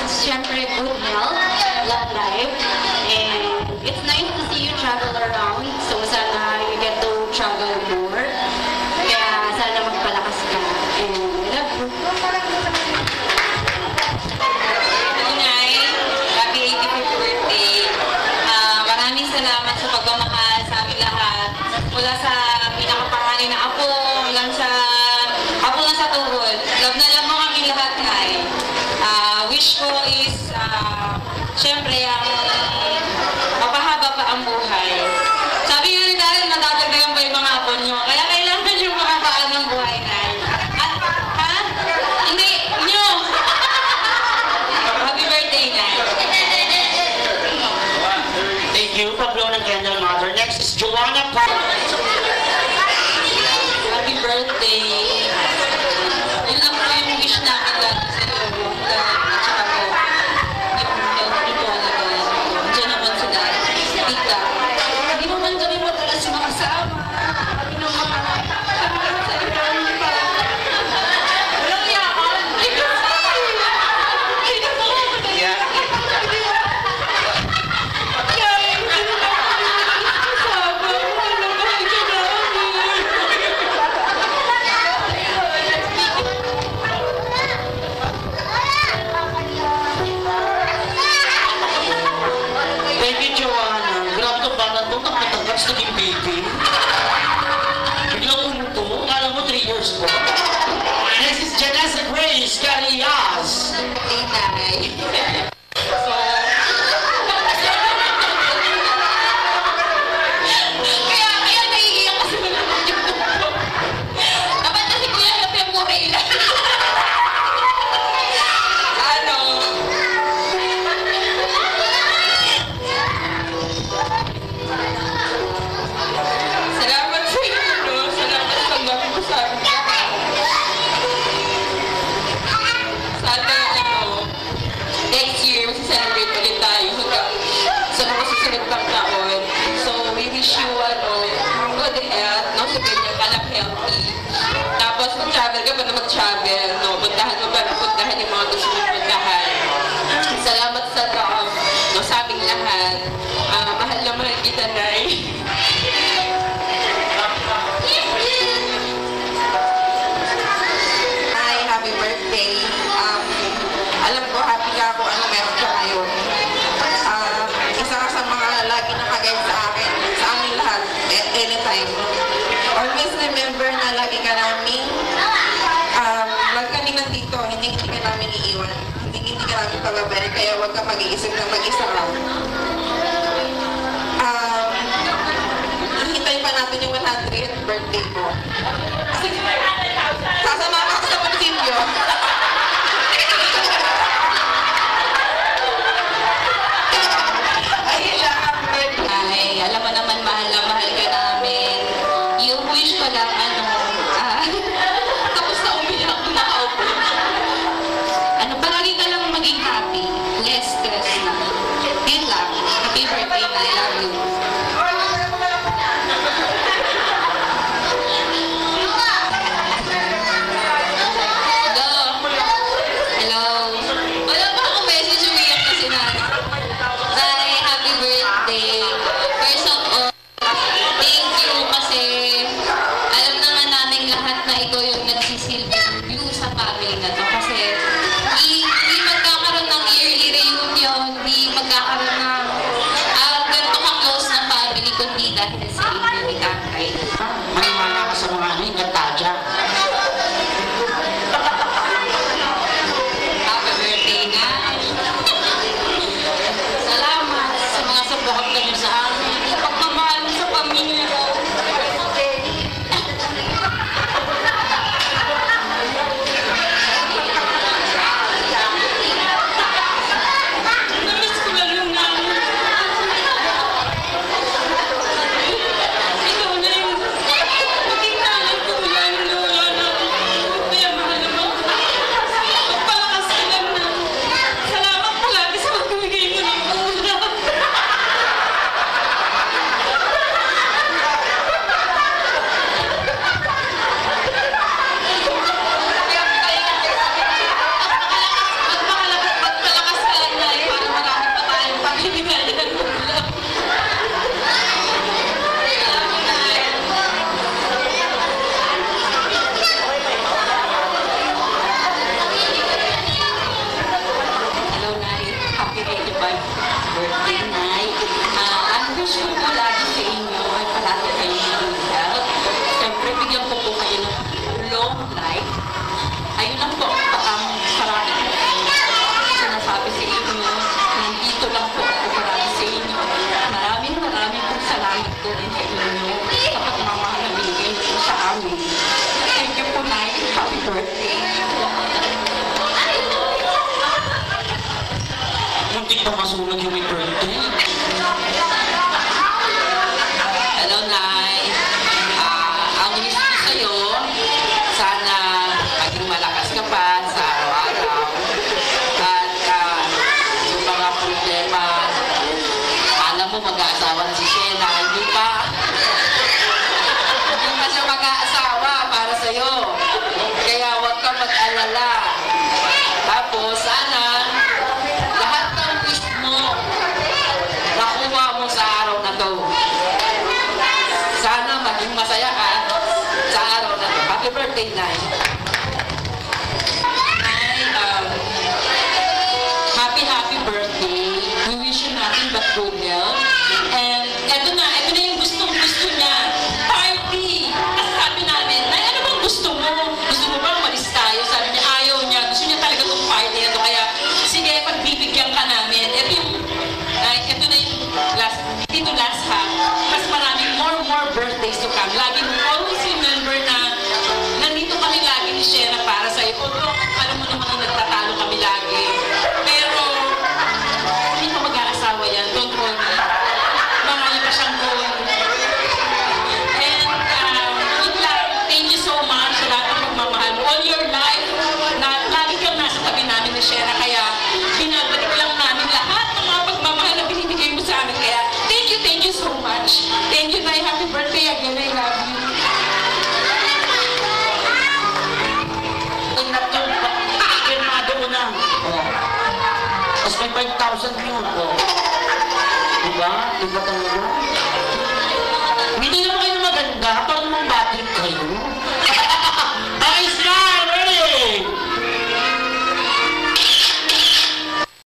syempre good health, long life, and it's nice to see you travel around. So sana you get to travel more. Kaya sana magpalakas ka. And I love you. Nay, happy 85th birthday. Maraming salamat sa pagmamahal sa amin lahat. Mula sa pinakapangalan na apo, hanggang sa apo na sa tuhod. Love na love mo kami lahat, Nay. Wish ko is, syempre, mapahaba pa ang buhay. Sabi nga ni Darren, matatagal pa yung mga apo nyo. Kaya kailangan yung makapaan ng buhay, Nay. At, ha? Hindi, nyo! Happy birthday, Nay. Thank you. Pag-blow ng candle, Mother. Next is Joanna Park. Happy birthday. Yun lang po yung wish namin lagi sa iyo. At saka po, yung healthy po talaga. Diyan naman si Dad. Tita. Hindi naman kami madalas makasama. Kami naman kami naman sa ibang parang walang yakan. Ikaw sa akin. Ikaw sa akin. Yeah. Thank you, Joanna. Grabe itong bata to. Tapos naging baby. Biglang umuto. Akala mo 3 years po. Next is Janessa Grace Carias. Nay. Kaya naiiyak kasi wala nang yung buko. Dapat na si Kuya Lop yung buhay lang. Ano? Salamat sa inyo, no? Salamat sa pagmamahal mo sa amin. Sana, next year, celebrate ulit tayo hanggang sa mga susunod pang taon. So, we wish you, good health, no? Sa ganyan ka lang healthy. Tapos, mag-travel ka pa na mag-travel, no? Puntahan mo pa na puntahan yung mga gusto mong puntahan. Salamat sa no, sa aming lahat. Mahal na mahal kita, Nay. Hi, happy birthday. Alam ko, happy ka kung ano meron ka ngayon. Isa ka sa mga lagi nakagay sa akin, sa amin lahat, at anytime. Always remember na lagi ka namin, wag ka din nandito, hindi ka namin iiwan. Hindi ka namin pababalik, kaya wag ka mag-iisip na mag-isa ka. Hihintayin pa natin yung 100th birthday ko. Sasama ka sa pagsinyo. Ay, alam mo naman, mahal na mahal ka namin. You wish ko lang, tapos na umiyak, nakaupo. Palagi ka lang maging happy, less stress na. Yun lang. Happy birthday, na I love you. Go! birthday night. Ang wish ko po lagi sa inyo ay parati kayong good health. Siyempre, bigyan ko po kayo ng long life. Ayun lang po ang parati ko sinasabi sa inyo. Nandito lang po ako parati sa inyo. Maraming pong salamat po rin sa inyo sa pagmamahal na binigay niyo sa amin. Thank you po, Nay. Happy birthday. Muntik pa masunog yung may birthday. Hello, Nay. Ang wish ko sa'yo, sana maging malakas ka pa sa araw-araw. At yung mga problema, alam mo mag-aasawa na si Shena, hindi pa. Hindi pa siya mag-aasawa para sa'yo. Kaya huwag kang mag-alala. Tapos, sana, lahat ng wish mo, nakuha mo sa araw na to. Sana maging masaya ka sa araw na to. Happy birthday, Nay. Nay, happy birthday. We wish you nothing but good health. And eto na yung gustong-gusto niya. Party! Kasi sabi namin, Nay, ano bang gusto mo? Gusto mo ba umalis tayo? Sabi niya, ayaw niya. Gusto niya talaga itong party na to. Kaya, sige, pagbibigyan ka namin. Ito na yung last half. Mas maraming more birthdays to come. Lagi mo always remember na nandito kami lagi ni Shena para sa'yo. Although, alam mo naman na nagtatalo kami lagi. Pero, hindi ka mag-aasawa yan. Don't worry. Marami pa siyang goal. And, yun lang. Thank you so much sa lahat ng pagmamahal mo. All your life, lagi kang nasa tabi namin ni Shena. Kaya, binabalik lang namin lahat ng mga pagmamahal na binibigay mo sa amin. Kaya, thank you so much. Thank you, Nay. Happy birthday again. I love you. Ingat yung pirmado mo na. Tapos may 5,000 view ko. Diba? Diba talaga? Hindi naman kayo maganda. Parang mga